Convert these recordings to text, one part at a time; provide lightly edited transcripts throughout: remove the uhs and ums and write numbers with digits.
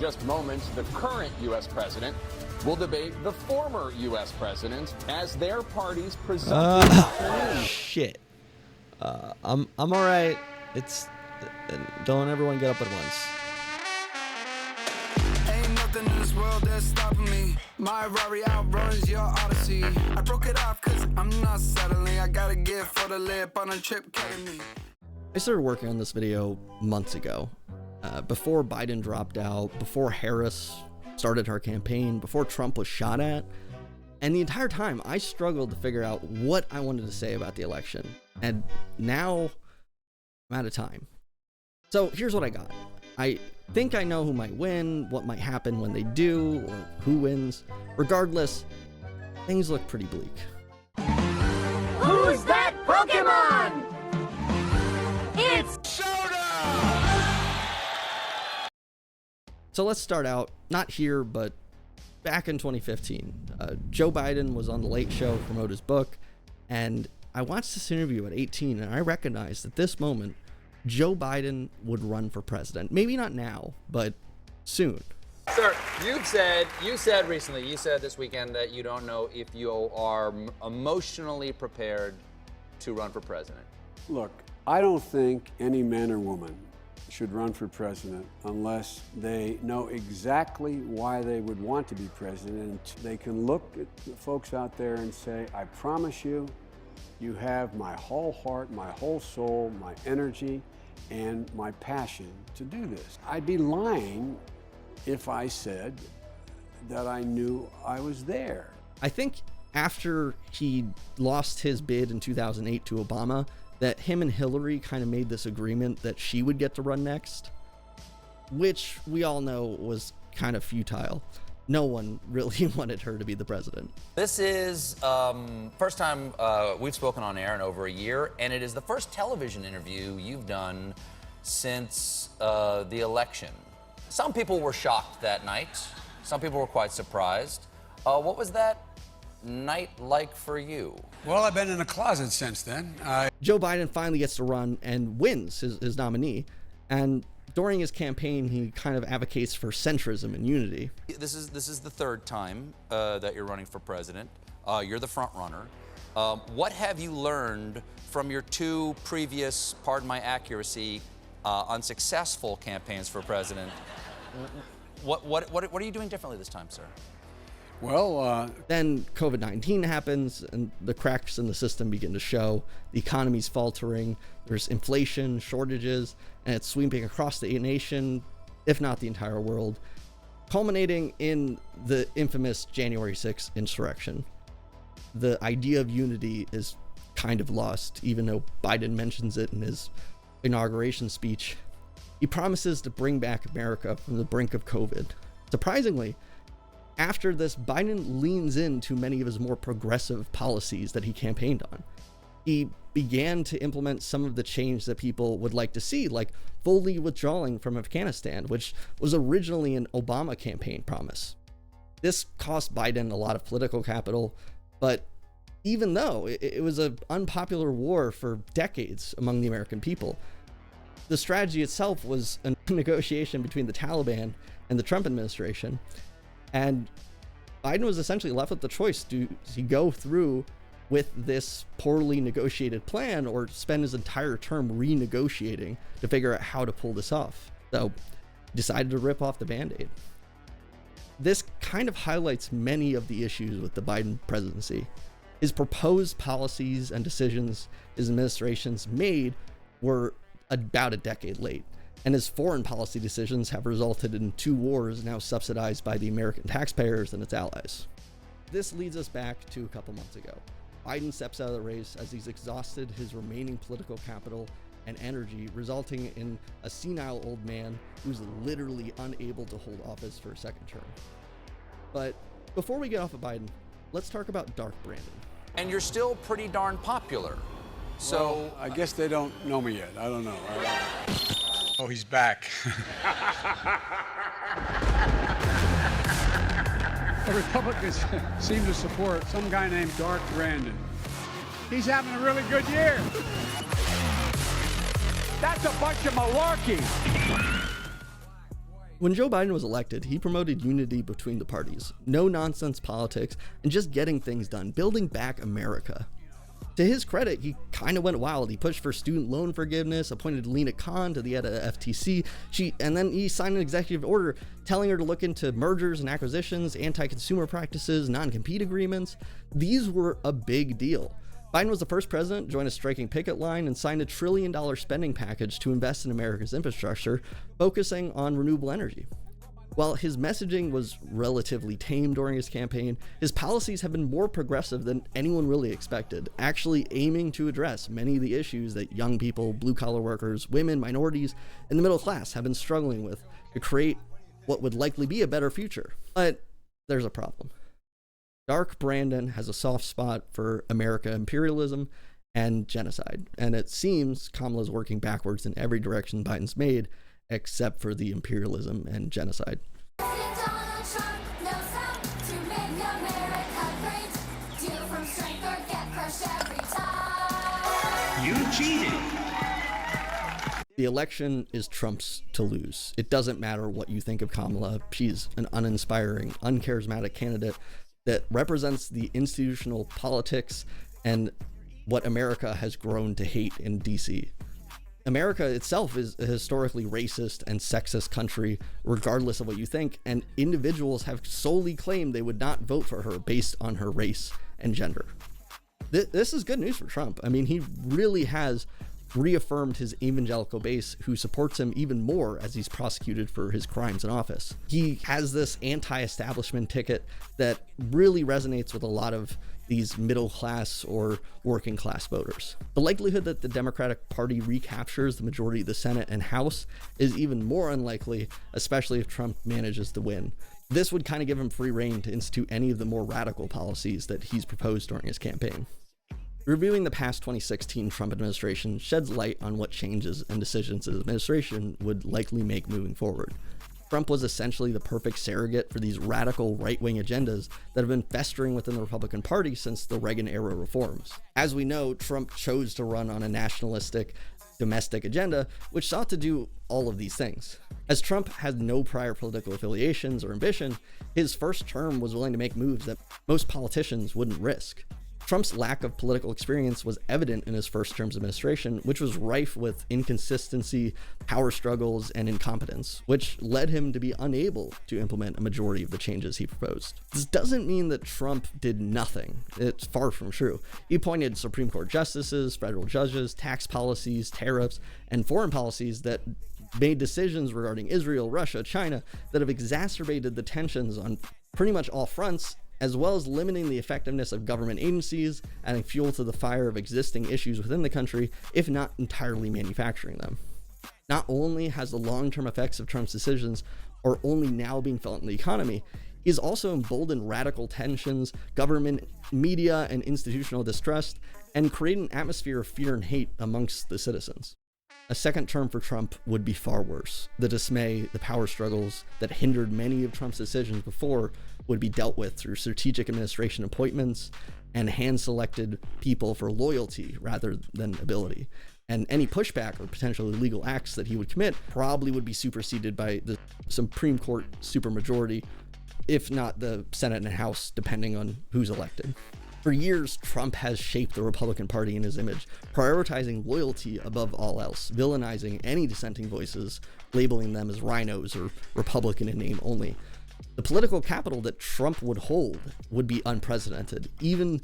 Just moments, the current U.S. president will debate the former U.S. president as their parties present. Shit. I'm all right. Don't everyone get up at once. Ain't nothing in this world that's stopping me. My Rari outruns your Odyssey. I broke it off cause I'm not settling. I gotta get for the lip on a trip killing me. I started working on this video months ago, before Biden dropped out, before Harris started her campaign, before Trump was shot at. And the entire time I struggled to figure out what I wanted to say about the election. And now I'm out of time. So here's what I got. I think I know who might win, what might happen when they do, or who wins. Regardless, things look pretty bleak. Who's that Pokemon? It's So let's start out, not here, but back in 2015. Joe Biden was on The Late Show to promote his book, and I watched this interview at 18, and I recognized at this moment, Joe Biden would run for president. Maybe not now, but soon. Sir, you said recently, you said this weekend that you don't know if you are emotionally prepared to run for president. Look, I don't think any man or woman should run for president unless they know exactly why they would want to be president. And they can look at the folks out there and say, I promise you, you have my whole heart, my whole soul, my energy, and my passion to do this. I'd be lying if I said that I knew I was there. I think after he lost his bid in 2008 to Obama, that him and Hillary kind of made this agreement that she would get to run next, which we all know was kind of futile. No one really wanted her to be the president. This is first time we've spoken on air in over a year, and it is the first television interview you've done since the election. Some people were shocked that night. Some people were quite surprised. What was that night like for you? Well, I've been in a closet since then. Joe Biden finally gets to run and wins his nominee. And during his campaign, he kind of advocates for centrism and unity. This is the third time that you're running for president. You're the front runner. What have you learned from your two previous, pardon my accuracy, unsuccessful campaigns for president? What are you doing differently this time, sir? Well, then COVID-19 happens and the cracks in the system begin to show. The economy's faltering, there's inflation, shortages, and it's sweeping across the nation, if not the entire world, culminating in the infamous January 6th insurrection. The idea of unity is kind of lost, even though Biden mentions it in his inauguration speech. He promises to bring back America from the brink of COVID. Surprisingly, after this, Biden leans into many of his more progressive policies that he campaigned on. He began to implement some of the change that people would like to see, like fully withdrawing from Afghanistan, which was originally an Obama campaign promise. This cost Biden a lot of political capital, but even though it was an unpopular war for decades among the American people, the strategy itself was a negotiation between the Taliban and the Trump administration. And Biden was essentially left with the choice: do he go through with this poorly negotiated plan or spend his entire term renegotiating to figure out how to pull this off? So he decided to rip off the Band-Aid. This kind of highlights many of the issues with the Biden presidency. His proposed policies and decisions his administration's made were about a decade late. And his foreign policy decisions have resulted in 2 wars now subsidized by the American taxpayers and its allies. This leads us back to a couple months ago. Biden steps out of the race as he's exhausted his remaining political capital and energy, resulting in a senile old man who's literally unable to hold office for a second term. But before we get off of Biden, let's talk about Dark Brandon. And you're still pretty darn popular. So well, I guess they don't know me yet. I don't know. Oh, he's back. The Republicans seem to support some guy named Dark Brandon. He's having a really good year. That's a bunch of malarkey. When Joe Biden was elected, he promoted unity between the parties, no nonsense politics, and just getting things done, building back America. To his credit, he kind of went wild. He pushed for student loan forgiveness, appointed Lena Khan to the head of FTC, and then he signed an executive order telling her to look into mergers and acquisitions, anti-consumer practices, non-compete agreements. These were a big deal. Biden was the first president to join a striking picket line and signed $1 trillion spending package to invest in America's infrastructure, focusing on renewable energy. While his messaging was relatively tame during his campaign, his policies have been more progressive than anyone really expected, actually aiming to address many of the issues that young people, blue-collar workers, women, minorities, and the middle class have been struggling with to create what would likely be a better future. But there's a problem. Dark Brandon has a soft spot for America imperialism and genocide, and it seems Kamala is working backwards in every direction Biden's made, except for the imperialism and genocide. You cheated. The election is Trump's to lose. It doesn't matter what you think of Kamala. She's an uninspiring, uncharismatic candidate that represents the institutional politics and what America has grown to hate in DC. America itself is a historically racist and sexist country, regardless of what you think, and individuals have solely claimed they would not vote for her based on her race and gender. This is good news for Trump. I mean, he really has reaffirmed his evangelical base, who supports him even more as he's prosecuted for his crimes in office. He has this anti-establishment ticket that really resonates with a lot of these middle-class or working-class voters. The likelihood that the Democratic Party recaptures the majority of the Senate and House is even more unlikely, especially if Trump manages to win. This would kind of give him free rein to institute any of the more radical policies that he's proposed during his campaign. Reviewing the past 2016 Trump administration sheds light on what changes and decisions his administration would likely make moving forward. Trump was essentially the perfect surrogate for these radical right-wing agendas that have been festering within the Republican Party since the Reagan-era reforms. As we know, Trump chose to run on a nationalistic, domestic agenda, which sought to do all of these things. As Trump had no prior political affiliations or ambition, his first term was willing to make moves that most politicians wouldn't risk. Trump's lack of political experience was evident in his first term's administration, which was rife with inconsistency, power struggles, and incompetence, which led him to be unable to implement a majority of the changes he proposed. This doesn't mean that Trump did nothing. It's far from true. He appointed Supreme Court justices, federal judges, tax policies, tariffs, and foreign policies that made decisions regarding Israel, Russia, China that have exacerbated the tensions on pretty much all fronts, as well as limiting the effectiveness of government agencies, adding fuel to the fire of existing issues within the country, if not entirely manufacturing them. Not only has the long-term effects of Trump's decisions are only now being felt in the economy, he's also emboldened radical tensions, government, media, and institutional distrust, and created an atmosphere of fear and hate amongst the citizens. A second term for Trump would be far worse. The dismay, the power struggles that hindered many of Trump's decisions before would be dealt with through strategic administration appointments and hand-selected people for loyalty rather than ability. And any pushback or potential illegal acts that he would commit probably would be superseded by the Supreme Court supermajority, if not the Senate and House, depending on who's elected. For years, Trump has shaped the Republican Party in his image, prioritizing loyalty above all else, villainizing any dissenting voices, labeling them as rhinos or Republican in name only. The political capital that Trump would hold would be unprecedented, even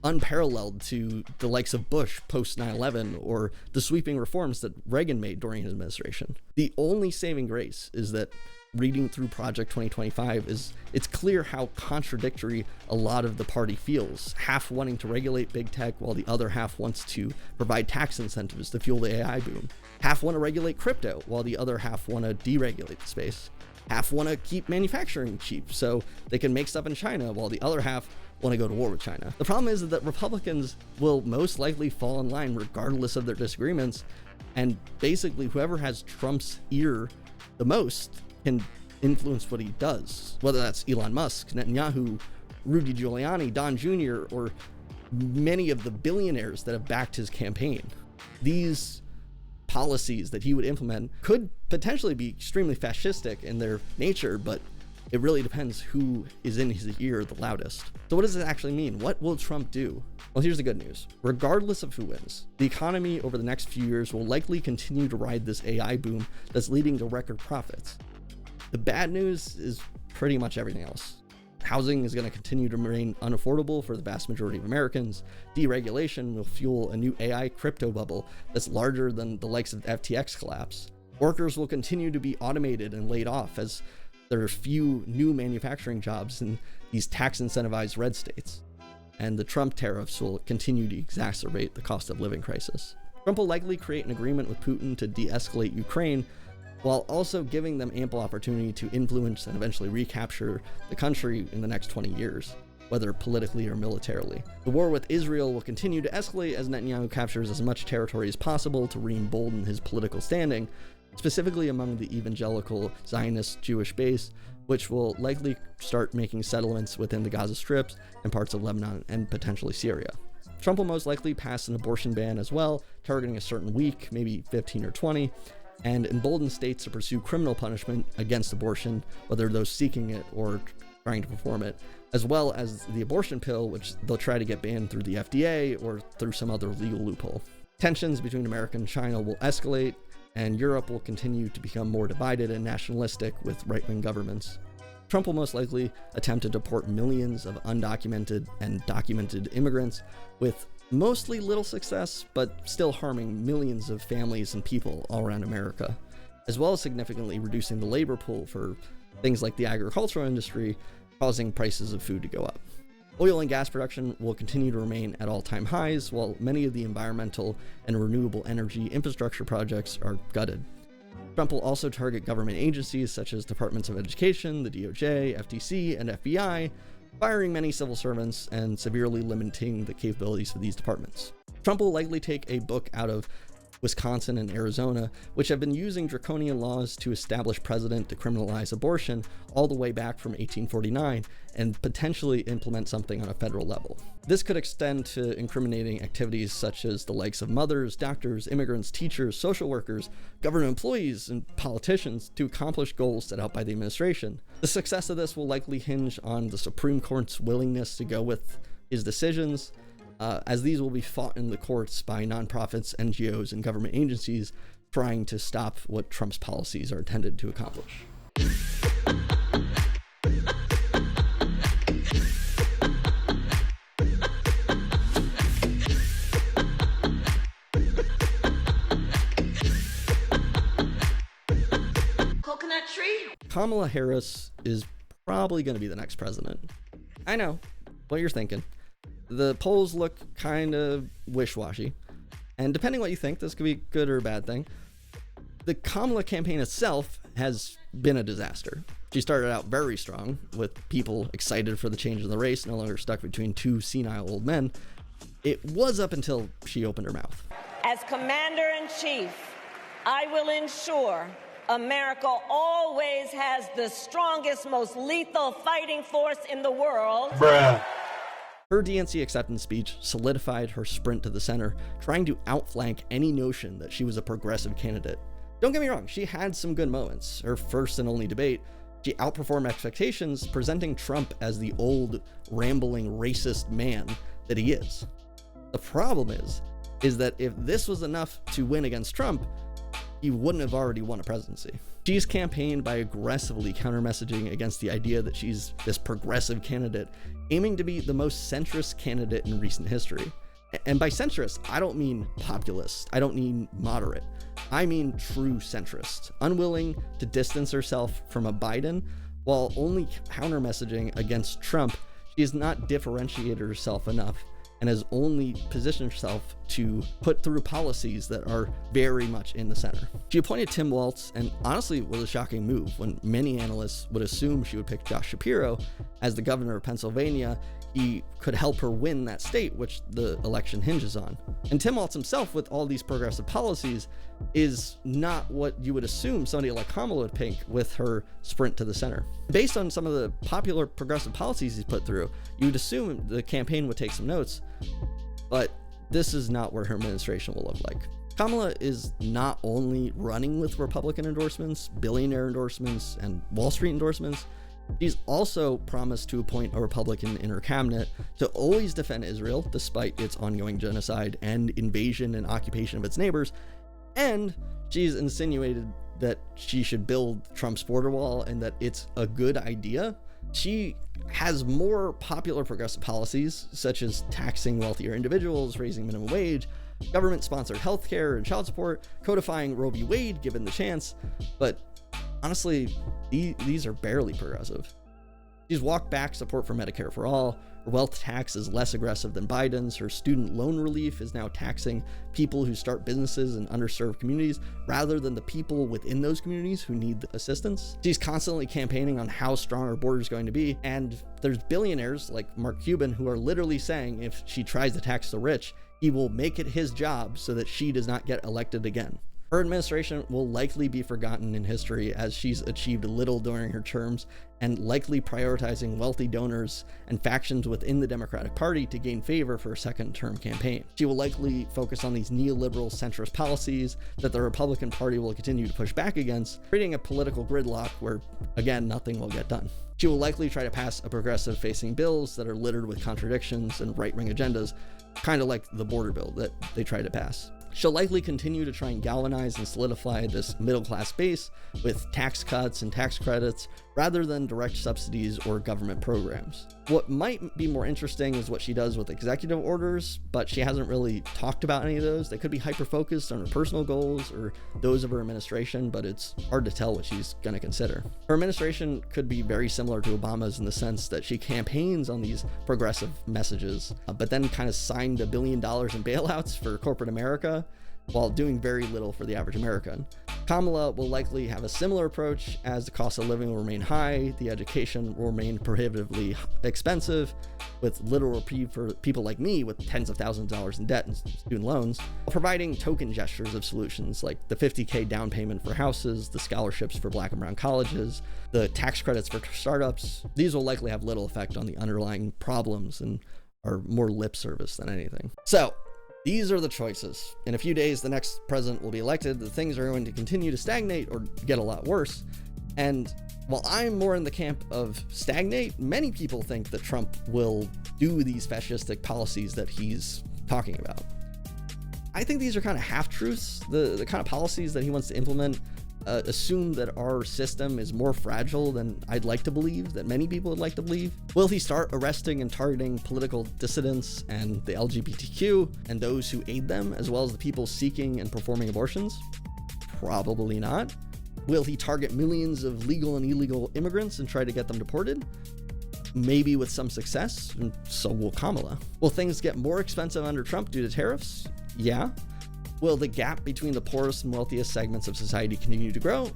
unparalleled to the likes of Bush post 9/11 or the sweeping reforms that Reagan made during his administration. The only saving grace is that reading through Project 2025 it's clear how contradictory a lot of the party feels, half wanting to regulate big tech while the other half wants to provide tax incentives to fuel the AI boom. Half want to regulate crypto while the other half want to deregulate the space. Half want to keep manufacturing cheap so they can make stuff in China while the other half want to go to war with China. The problem is that Republicans will most likely fall in line regardless of their disagreements, and basically whoever has Trump's ear the most can influence what he does, whether that's Elon Musk, Netanyahu, Rudy Giuliani, Don Jr., or many of the billionaires that have backed his campaign. These policies that he would implement could potentially be extremely fascistic in their nature, but it really depends who is in his ear the loudest. So what does it actually mean? What will Trump do? Well, here's the good news. Regardless of who wins, the economy over the next few years will likely continue to ride this AI boom that's leading to record profits. The bad news is pretty much everything else. Housing is going to continue to remain unaffordable for the vast majority of Americans. Deregulation will fuel a new AI crypto bubble that's larger than the likes of FTX collapse. Workers will continue to be automated and laid off as there are few new manufacturing jobs in these tax incentivized red states. And the Trump tariffs will continue to exacerbate the cost of living crisis. Trump will likely create an agreement with Putin to de-escalate Ukraine, while also giving them ample opportunity to influence and eventually recapture the country in the next 20 years, whether politically or militarily. The war with Israel will continue to escalate as Netanyahu captures as much territory as possible to re-embolden his political standing, specifically among the evangelical Zionist Jewish base, which will likely start making settlements within the Gaza Strip and parts of Lebanon and potentially Syria. Trump will most likely pass an abortion ban as well, targeting a certain week, maybe 15 or 20, and embolden states to pursue criminal punishment against abortion, whether those seeking it or trying to perform it, as well as the abortion pill, which they'll try to get banned through the FDA or through some other legal loophole. Tensions between America and China will escalate, and Europe will continue to become more divided and nationalistic with right-wing governments. Trump will most likely attempt to deport millions of undocumented and documented immigrants, with mostly little success, but still harming millions of families and people all around America, as well as significantly reducing the labor pool for things like the agricultural industry, causing prices of food to go up. Oil and gas production will continue to remain at all-time highs, while many of the environmental and renewable energy infrastructure projects are gutted. Trump will also target government agencies such as departments of education, the DOJ, FTC, and FBI, firing many civil servants and severely limiting the capabilities of these departments. Trump will likely take a book out of Wisconsin and Arizona, which have been using draconian laws to establish precedent to criminalize abortion all the way back from 1849, and potentially implement something on a federal level. This could extend to incriminating activities such as the likes of mothers, doctors, immigrants, teachers, social workers, government employees, and politicians to accomplish goals set out by the administration. The success of this will likely hinge on the Supreme Court's willingness to go with his decisions, as these will be fought in the courts by nonprofits, NGOs, and government agencies trying to stop what Trump's policies are intended to accomplish. Coconut tree? Kamala Harris is probably going to be the next president. I know what you're thinking. The polls look kind of wish-washy, and depending what you think, this could be a good or a bad thing. The Kamala campaign itself has been a disaster. She started out very strong, with people excited for the change in the race, no longer stuck between two senile old men. It was up until she opened her mouth. As Commander-in-Chief, I will ensure America always has the strongest, most lethal fighting force in the world. Bruh. Her DNC acceptance speech solidified her sprint to the center, trying to outflank any notion that she was a progressive candidate. Don't get me wrong, she had some good moments. Her first and only debate, she outperformed expectations, presenting Trump as the old, rambling, racist man that he is. The problem is that if this was enough to win against Trump, he wouldn't have already won a presidency. She's campaigned by aggressively counter-messaging against the idea that she's this progressive candidate, aiming to be the most centrist candidate in recent history. And by centrist, I don't mean populist. I don't mean moderate. I mean true centrist, unwilling to distance herself from a Biden while only counter-messaging against Trump. She has not differentiated herself enough and has only positioned herself to put through policies that are very much in the center. She appointed Tim Walz, and honestly it was a shocking move when many analysts would assume she would pick Josh Shapiro as the governor of Pennsylvania. He could help her win that state, which the election hinges on. And Tim Walz himself, with all these progressive policies, is not what you would assume somebody like Kamala would pick with her sprint to the center. Based on some of the popular progressive policies he's put through, you would assume the campaign would take some notes, but this is not where her administration will look like. Kamala is not only running with Republican endorsements, billionaire endorsements, and Wall Street endorsements, she's also promised to appoint a Republican in her cabinet to always defend Israel despite its ongoing genocide and invasion and occupation of its neighbors, and she's insinuated that she should build Trump's border wall and that it's a good idea. She has more popular progressive policies, such as taxing wealthier individuals, raising minimum wage, government-sponsored healthcare and child support, codifying Roe v. Wade given the chance, but honestly, these are barely progressive. She's walked back support for Medicare for all. Her wealth tax is less aggressive than Biden's. Her student loan relief is now taxing people who start businesses in underserved communities rather than the people within those communities who need assistance. She's constantly campaigning on how strong her border is going to be, and there's billionaires like Mark Cuban who are literally saying if she tries to tax the rich, he will make it his job so that she does not get elected again. Her administration will likely be forgotten in history as she's achieved little during her terms and likely prioritizing wealthy donors and factions within the Democratic Party to gain favor for a second-term campaign. She will likely focus on these neoliberal centrist policies that the Republican Party will continue to push back against, creating a political gridlock where, again, nothing will get done. She will likely try to pass a progressive-facing bills that are littered with contradictions and right-wing agendas, kind of like the border bill that they tried to pass. She'll likely continue to try and galvanize and solidify this middle-class base with tax cuts and tax credits rather than direct subsidies or government programs. What might be more interesting is what she does with executive orders, but she hasn't really talked about any of those. They could be hyper-focused on her personal goals or those of her administration, but it's hard to tell what she's going to consider. Her administration could be very similar to Obama's in the sense that she campaigns on these progressive messages, but then kind of signed $1 billion in bailouts for corporate America while doing very little for the average American. Kamala will likely have a similar approach as the cost of living will remain high, the education will remain prohibitively expensive, with little reprieve for people like me with tens of thousands of dollars in debt and student loans, providing token gestures of solutions like the $50K down payment for houses, the scholarships for Black and brown colleges, the tax credits for startups. These will likely have little effect on the underlying problems and are more lip service than anything. So, these are the choices. In a few days, the next president will be elected. The things are going to continue to stagnate or get a lot worse. And while I'm more in the camp of stagnate, many people think that Trump will do these fascistic policies that he's talking about. I think these are kind of half-truths. The kind of policies that he wants to implement assume that our system is more fragile than I'd like to believe, that many people would like to believe. Will he start arresting and targeting political dissidents and the LGBTQ and those who aid them, as well as the people seeking and performing abortions? Probably not. Will he target millions of legal and illegal immigrants and try to get them deported? Maybe with some success, and so will Kamala. Will things get more expensive under Trump due to tariffs? Yeah. Will the gap between the poorest and wealthiest segments of society continue to grow?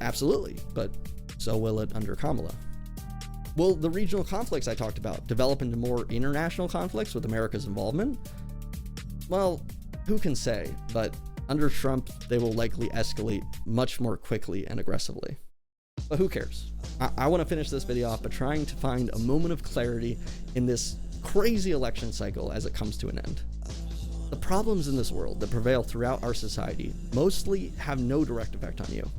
Absolutely, but so will it under Kamala. Will the regional conflicts I talked about develop into more international conflicts with America's involvement? Well, who can say, but under Trump, they will likely escalate much more quickly and aggressively. But who cares? I want to finish this video off by trying to find a moment of clarity in this crazy election cycle as it comes to an end. The problems in this world that prevail throughout our society mostly have no direct effect on you.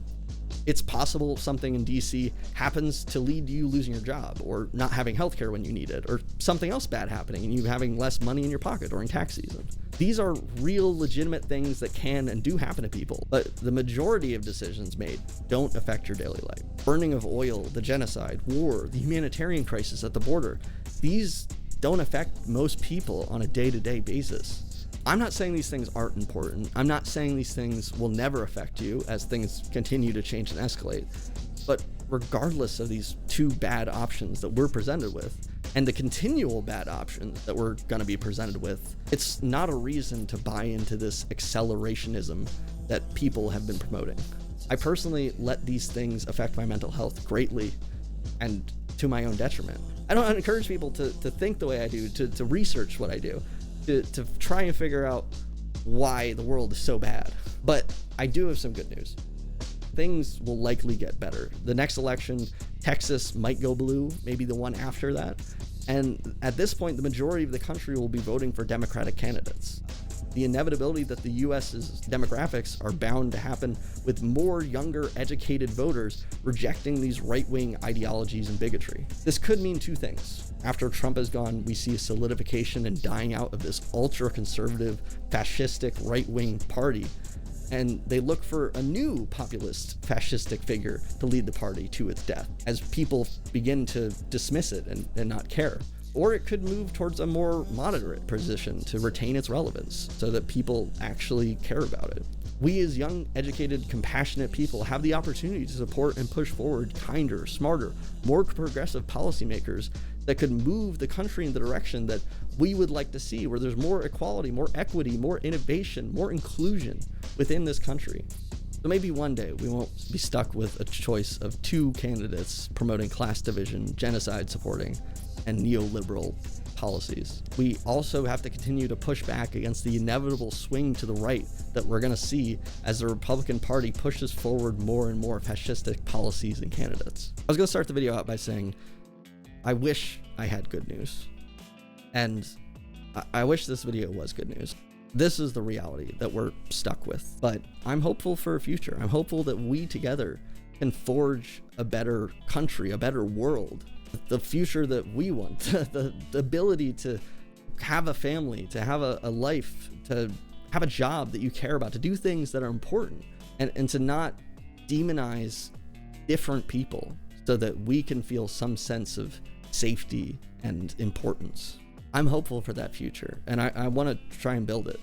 It's possible something in DC happens to lead to you losing your job, or not having healthcare when you need it, or something else bad happening and you having less money in your pocket during tax season. These are real, legitimate things that can and do happen to people, but the majority of decisions made don't affect your daily life. Burning of oil, the genocide, war, the humanitarian crisis at the border, these don't affect most people on a day-to-day basis. I'm not saying these things aren't important. I'm not saying these things will never affect you as things continue to change and escalate. But regardless of these two bad options that we're presented with, and the continual bad options that we're going to be presented with, it's not a reason to buy into this accelerationism that people have been promoting. I personally let these things affect my mental health greatly and to my own detriment. I don't encourage people to think the way I do, to research what I do, to try and figure out why the world is so bad. But I do have some good news. Things will likely get better. The next election, Texas might go blue, maybe the one after that. And at this point, the majority of the country will be voting for Democratic candidates. the inevitability that the US's demographics are bound to happen with more younger, educated voters rejecting these right-wing ideologies and bigotry. This could mean two things. After Trump is gone, we see a solidification and dying out of this ultra-conservative, fascistic right-wing party, and they look for a new populist fascistic figure to lead the party to its death, as people begin to dismiss it and not care. Or it could move towards a more moderate position to retain its relevance so that people actually care about it. We as young, educated, compassionate people have the opportunity to support and push forward kinder, smarter, more progressive policymakers that could move the country in the direction that we would like to see, where there's more equality, more equity, more innovation, more inclusion within this country. So maybe one day we won't be stuck with a choice of two candidates promoting class division, genocide supporting, and neoliberal policies. We also have to continue to push back against the inevitable swing to the right that we're going to see as the Republican Party pushes forward more and more fascistic policies and candidates. I was going to start the video out by saying, I wish I had good news. And I wish this video was good news. This is the reality that we're stuck with. But I'm hopeful for a future. I'm hopeful that we together can forge a better country, a better world, the future that we want, the ability to have a family, to have a life, to have a job that you care about, to do things that are important, and to not demonize different people so that we can feel some sense of safety and importance. I'm hopeful for that future, and I want to try and build it.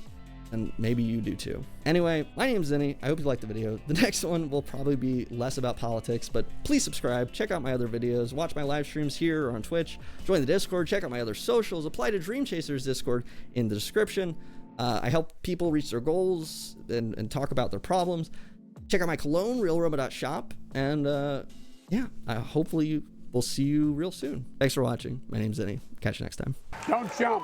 And maybe you do too. Anyway, my name's Zinni. I hope you liked the video. The next one will probably be less about politics, but please subscribe, check out my other videos, watch my live streams here or on Twitch, join the Discord, check out my other socials, apply to Dream Chasers Discord in the description. I help people reach their goals and talk about their problems. Check out my cologne, realrobot.shop, and yeah, hopefully we'll see you real soon. Thanks for watching. My name's Zinni. Catch you next time. Don't jump.